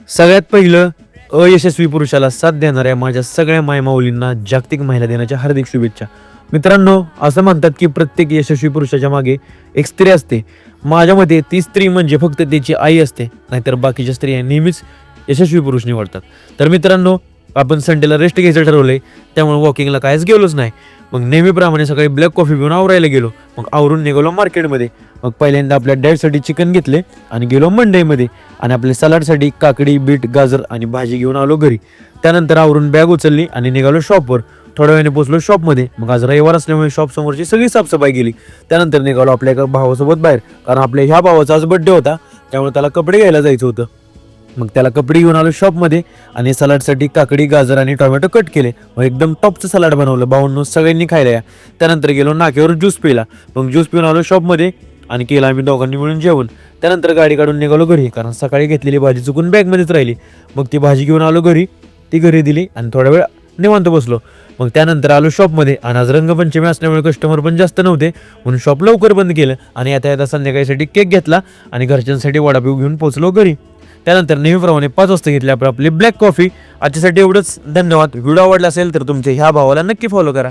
सगळ्यात पहिलं अयशस्वी पुरुषाला साथ देणाऱ्या माझ्या सगळ्या मायमाऊलींना जागतिक महिला दिनाच्या हार्दिक शुभेच्छा. मित्रांनो, असं म्हणतात की प्रत्येक यशस्वी पुरुषाच्या मागे एक स्त्री असते. माझ्या मते ती स्त्री म्हणजे फक्त त्याची आई असते, नाहीतर बाकीच्या स्त्रिया नेहमीच यशस्वी पुरुष निवडतात. तर मित्रांनो, आपण संडेला रेस्ट घ्यायचं ठरवलंय, त्यामुळे वॉकिंगला कायच गेलोच नाही. मग नेहमीप्रमाणे सकाळी ब्लॅक कॉफी पिऊन आवरायला गेलो. मग आवरून निघालो मार्केटमध्ये. मग पहिल्यांदा आपल्या डॅडसाठी चिकन घेतले आणि गेलो मंडईमध्ये आणि आपल्या सलाडसाठी काकडी, बीट, गाजर आणि भाजी घेऊन आलो घरी. त्यानंतर आवरून बॅग उचलली आणि निघालो शॉपवर. थोड्या वेळाने पोहोचलो शॉपमध्ये. मग आज रविवार असल्यामुळे शॉप समोरची सगळी साफसफाई केली. त्यानंतर निघालो आपल्या एका भावासोबत बाहेर, कारण आपल्या ह्या भावाचा आज बड्डे होता, त्यामुळे त्याला कपडे घ्यायला जायचं होतं. मग त्याला कपडे घेऊन आलो शॉपमध्ये आणि सलाडसाठी काकडी, गाजर आणि टोमॅटो कट केले. मग एकदम टॉपचं सलाड बनवलं, भावांनो सगळ्यांनी खायला या. त्यानंतर गेलो नाक्यावर ज्यूस पिला. मग ज्यूस पिऊन आलो शॉपमध्ये आणि केलं आम्ही दोघांनी मिळून जेवण. त्यानंतर गाडी काढून निघालो घरी, कारण सकाळी घेतलेली भाजी चुकून बॅगमध्येच राहिली. मग ती भाजी घेऊन आलो घरी, ती घरी दिली आणि थोडा वेळ निवांत बसलो. मग त्यानंतर आलो शॉपमध्ये आणि आज रंगपंचमी असल्यामुळे कस्टमर पण जास्त नव्हते, म्हणून शॉप लवकर बंद केलं आणि येता संध्याकाळीसाठी केक घेतला आणि घरच्यांसाठी वडापाव घेऊन पोहोचलो घरी. त्यानंतर नेहमीप्रमाणे 5 वाजता घेतली आपली ब्लॅक कॉफी. आजच्यासाठी एवढंच. धन्यवाद. व्हिडिओ आवडला असेल तर तुमच्या ह्या भावाला नक्की फॉलो करा.